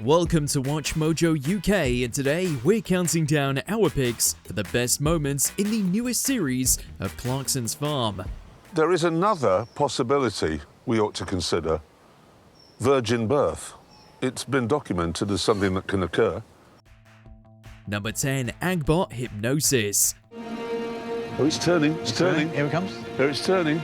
Welcome to WatchMojo UK, and today we're counting down our picks for the best moments in the newest series of Clarkson's Farm. There is another possibility we ought to consider: virgin birth. It's been documented as something that can occur. Number 10, AgBot Hypnosis. Oh, it's turning, it's turning. Here it comes. Here it's turning.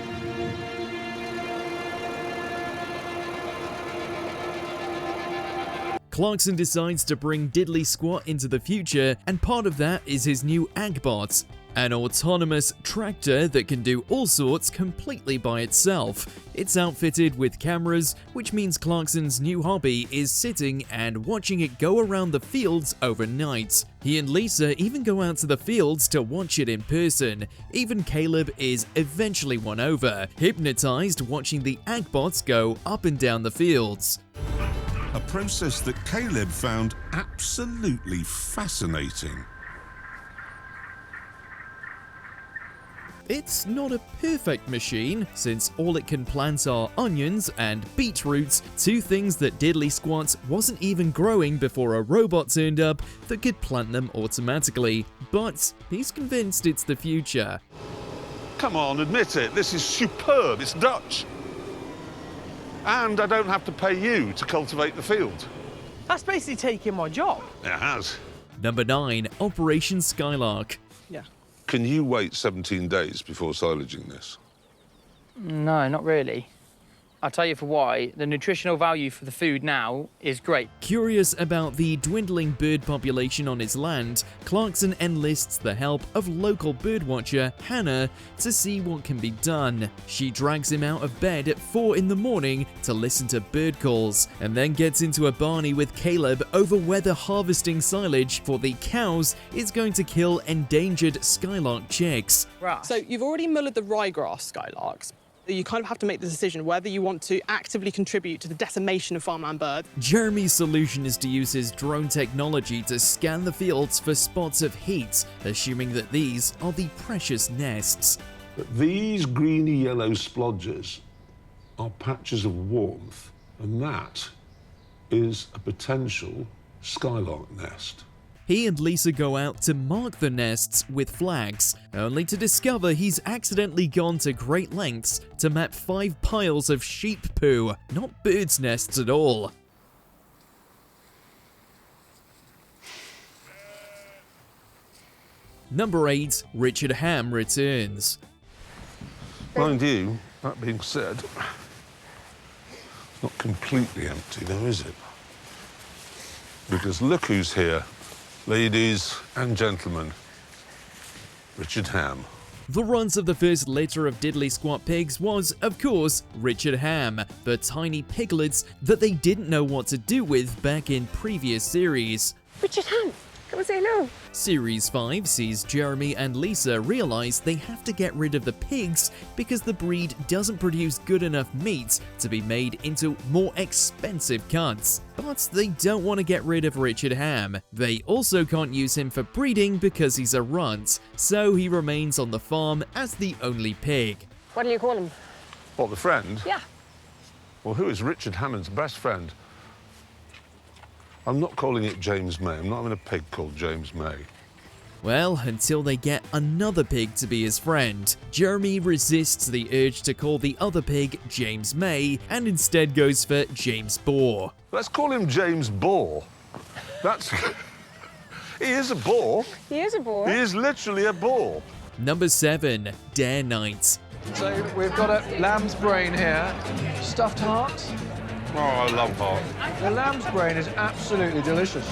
Clarkson decides to bring Diddley Squat into the future, and part of that is his new AgBot, an autonomous tractor that can do all sorts completely by itself. It's outfitted with cameras, which means Clarkson's new hobby is sitting and watching it go around the fields overnight. He and Lisa even go out to the fields to watch it in person. Even Caleb is eventually won over, hypnotized watching the AgBots go up and down the fields. A process that Caleb found absolutely fascinating. It's not a perfect machine, since all it can plant are onions and beetroots, two things that Diddley Squat wasn't even growing before a robot turned up that could plant them automatically. But he's convinced it's the future. Come on, admit it. This is superb. It's Dutch. And I don't have to pay you to cultivate the field. That's basically taking my job. It has. Number 9, Operation Skylark. Yeah. Can you wait 17 days before silaging this? No, not really. I'll tell you for why. The nutritional value for the food now is great. Curious about the dwindling bird population on his land, Clarkson enlists the help of local birdwatcher Hannah to see what can be done. She drags him out of bed at 4 in the morning to listen to bird calls, and then gets into a barney with Caleb over whether harvesting silage for the cows is going to kill endangered Skylark chicks. Right. So you've already mullered the ryegrass skylarks. You kind of have to make the decision whether you want to actively contribute to the decimation of farmland birds. Jeremy's solution is to use his drone technology to scan the fields for spots of heat, assuming that these are the precious nests. But these greeny-yellow splodges are patches of warmth, and that is a potential Skylark nest. He and Lisa go out to mark the nests with flags, only to discover he's accidentally gone to great lengths to map 5 piles of sheep poo, not birds' nests at all. Number 8, Richard Ham returns. Mind you, that being said, it's not completely empty, though, is it? Because look who's here. Ladies and gentlemen, Richard Ham. The runs of the first litter of Diddley Squat pigs was, of course, Richard Ham, the tiny piglets that they didn't know what to do with back in previous series. Richard Ham, come and say hello. Series 5 sees Jeremy and Lisa realize they have to get rid of the pigs because the breed doesn't produce good enough meat to be made into more expensive cuts. But they don't want to get rid of Richard Ham. They also can't use him for breeding because he's a runt, so he remains on the farm as the only pig. What do you call him? What, the friend? Yeah. Well, who is Richard Hammond's best friend? I'm not calling it James May. I'm not having a pig called James May. Well, until they get another pig to be his friend. Jeremy resists the urge to call the other pig James May and instead goes for James Boar. Let's call him James Boar. That's... He is a boar. He is a boar. He is literally a boar. Number 7, Dare Night. So we've got a lamb's brain here, stuffed heart. Oh, I love heart. The lamb's brain is absolutely delicious.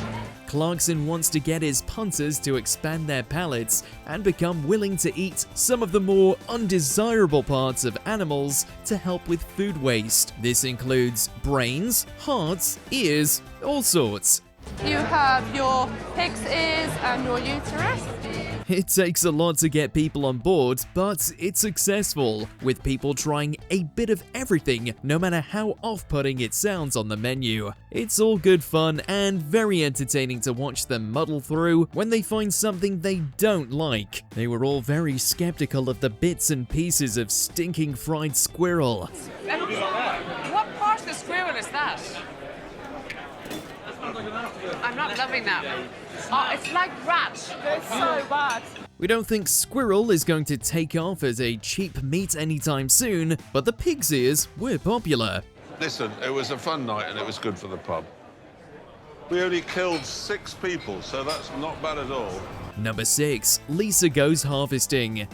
Clarkson wants to get his punters to expand their palates and become willing to eat some of the more undesirable parts of animals to help with food waste. This includes brains, hearts, ears, all sorts. You have your pig's ears and your uterus. It takes a lot to get people on board, but it's successful, with people trying a bit of everything, no matter how off-putting it sounds on the menu. It's all good fun and very entertaining to watch them muddle through when they find something they don't like. They were all very skeptical of the bits and pieces of stinking fried squirrel. What part of the squirrel is that? I'm not loving that. Oh, it's like rats. It's so bad. We don't think squirrel is going to take off as a cheap meat anytime soon, but the pig's ears were popular. Listen, it was a fun night and it was good for the pub. We only killed 6 people, so that's not bad at all. Number 6, Lisa goes harvesting.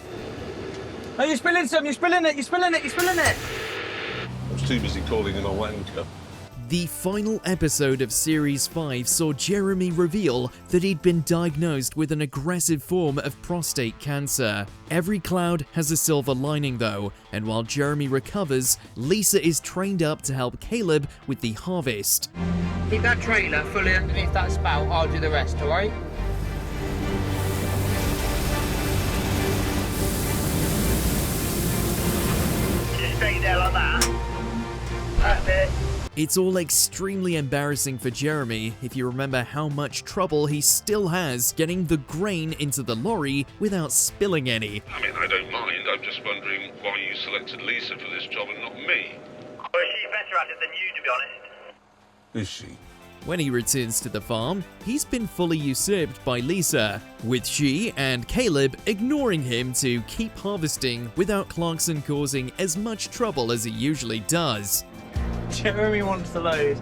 Oh, you're spilling some, you're spilling it, you're spilling it, you're spilling it. I was too busy calling him a wanker. The final episode of Series 5 saw Jeremy reveal that he'd been diagnosed with an aggressive form of prostate cancer. Every cloud has a silver lining though, and while Jeremy recovers, Lisa is trained up to help Caleb with the harvest. Keep that trailer fully underneath that spout, I'll do the rest, alright? Just stay there like that. That's it. It's all extremely embarrassing for Jeremy if you remember how much trouble he still has getting the grain into the lorry without spilling any. I mean, I don't mind. I'm just wondering why you selected Lisa for this job and not me. Well, she's better at it than you, to be honest. Is she? When he returns to the farm, he's been fully usurped by Lisa, with she and Caleb ignoring him to keep harvesting without Clarkson causing as much trouble as he usually does. Jeremy wants to load.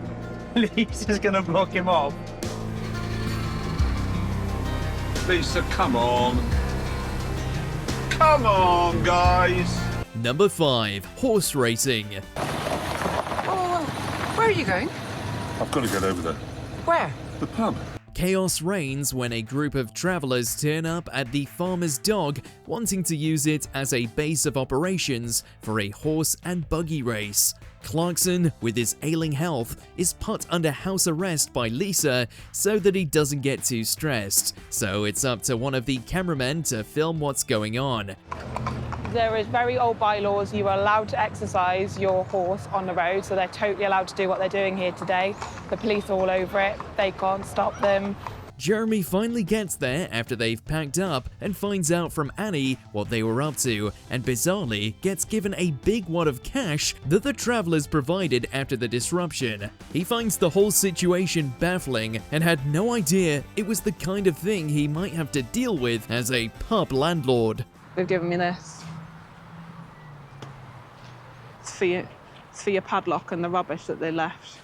Lisa's gonna block him off. Lisa, come on. Come on, guys. Number 5, horse racing. Oh, where are you going? I've got to get over there. Where? The pub. Chaos reigns when a group of travelers turn up at the farmer's dog, wanting to use it as a base of operations for a horse and buggy race. Clarkson, with his ailing health, is put under house arrest by Lisa so that he doesn't get too stressed. So it's up to one of the cameramen to film what's going on. There is very old bylaws. You are allowed to exercise your horse on the road, so they're totally allowed to do what they're doing here today. The police are all over it. They can't stop them. Jeremy finally gets there after they've packed up and finds out from Annie what they were up to, and bizarrely gets given a big wad of cash that the travelers provided after the disruption. He finds the whole situation baffling and had no idea it was the kind of thing he might have to deal with as a pub landlord. They've given me this. It's for your padlock and the rubbish that they left.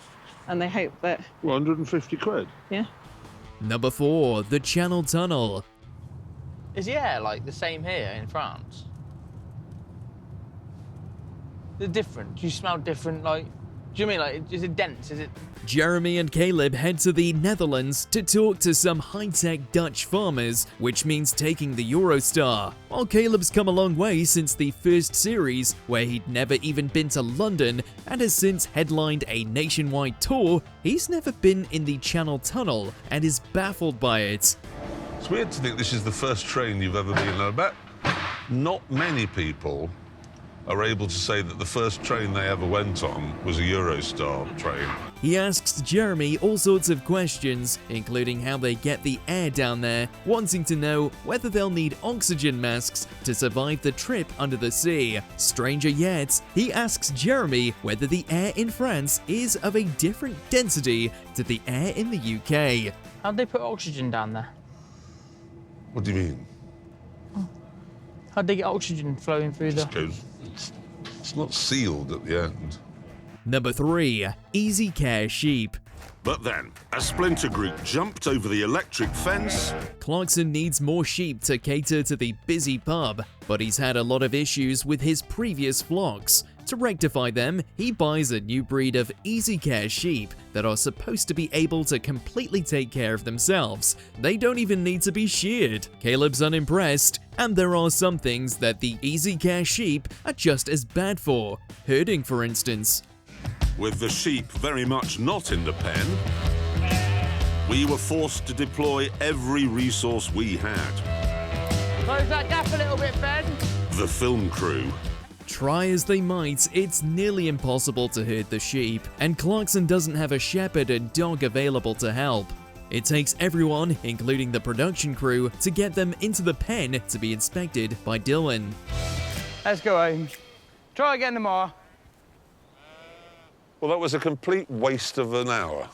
And they hope that... 150 quid? Yeah. Number 4, the Channel Tunnel. Is the air like the same here in France? They're different. Do you smell different? Like, do you mean like, is it dense? Is it? Jeremy and Caleb head to the Netherlands to talk to some high-tech Dutch farmers, which means taking the Eurostar. While Caleb's come a long way since the first series, where he'd never even been to London and has since headlined a nationwide tour, he's never been in the Channel Tunnel and is baffled by it. It's weird to think this is the first train you've ever been on. I bet not many people are able to say that the first train they ever went on was a Eurostar train. He asks Jeremy all sorts of questions, including how they get the air down there, wanting to know whether they'll need oxygen masks to survive the trip under the sea. Stranger yet, he asks Jeremy whether the air in France is of a different density to the air in the UK. How'd they put oxygen down there? What do you mean? How'd they get oxygen flowing through the... It's not sealed at the end. Number 3, Easy Care Sheep. But then, a splinter group jumped over the electric fence. Clarkson needs more sheep to cater to the busy pub, but he's had a lot of issues with his previous flocks. To rectify them, he buys a new breed of Easy Care sheep that are supposed to be able to completely take care of themselves. They don't even need to be sheared. Caleb's unimpressed, and there are some things that the Easy Care sheep are just as bad for. Herding, for instance. With the sheep very much not in the pen, we were forced to deploy every resource we had. Close that gap a little bit, Ben. The film crew. Try as they might, it's nearly impossible to herd the sheep, and Clarkson doesn't have a shepherd and dog available to help. It takes everyone, including the production crew, to get them into the pen to be inspected by Dylan. Let's go home. Try again tomorrow. Well, that was a complete waste of an hour.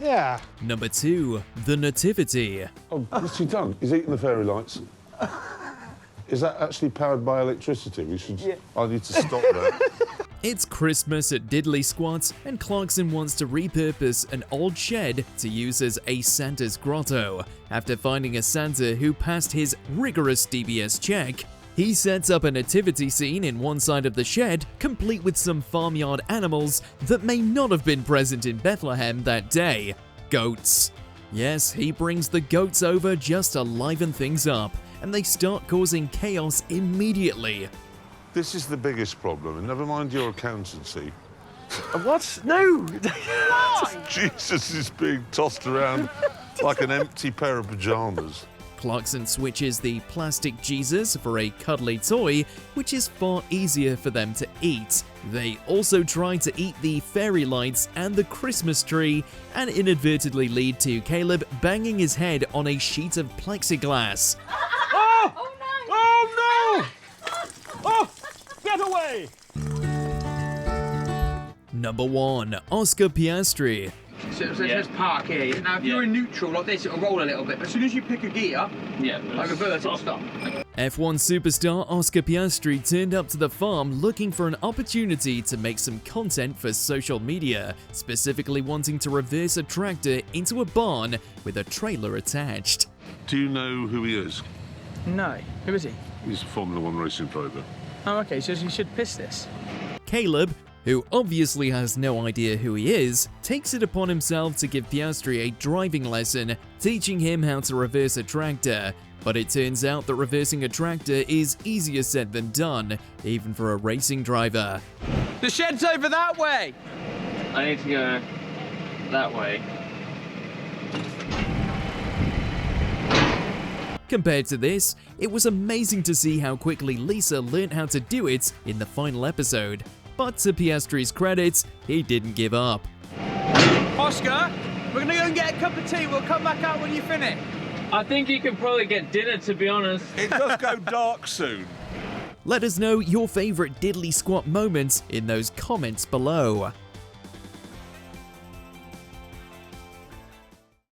Yeah. Number 2. The Nativity. Oh, what's he done? He's eating the fairy lights. Is that actually powered by electricity? I need to stop that. It's Christmas at Diddley Squat, and Clarkson wants to repurpose an old shed to use as a Santa's grotto. After finding a Santa who passed his rigorous DBS check, he sets up a nativity scene in one side of the shed, complete with some farmyard animals that may not have been present in Bethlehem that day. Goats. Yes, he brings the goats over just to liven things up, and they start causing chaos immediately. This is the biggest problem, and never mind your accountancy. What? No! Jesus is being tossed around like an empty pair of pyjamas. Clarkson switches the plastic Jesus for a cuddly toy, which is far easier for them to eat. They also try to eat the fairy lights and the Christmas tree, and inadvertently lead to Caleb banging his head on a sheet of plexiglass. Oh! Oh, no! Oh, get away! Number 1. Oscar Piastri. So it says park here. Now, if you're in neutral like this, it'll roll a little bit. But as soon as you pick a gear, like reverse, it'll stop. F1 superstar Oscar Piastri turned up to the farm looking for an opportunity to make some content for social media, specifically wanting to reverse a tractor into a barn with a trailer attached. Do you know who he is? No. Who is he? He's a Formula 1 racing driver. Oh, okay. So you should piss this. Caleb, who obviously has no idea who he is, takes it upon himself to give Piastri a driving lesson, teaching him how to reverse a tractor. But it turns out that reversing a tractor is easier said than done, even for a racing driver. The shed's over that way! I need to go that way. Compared to this, it was amazing to see how quickly Lisa learnt how to do it in the final episode. But to Piastri's credit, he didn't give up. Oscar, we're gonna go and get a cup of tea. We'll come back out when you finish. I think you can probably get dinner, to be honest. It does go dark soon. Let us know your favourite diddly squat moments in those comments below.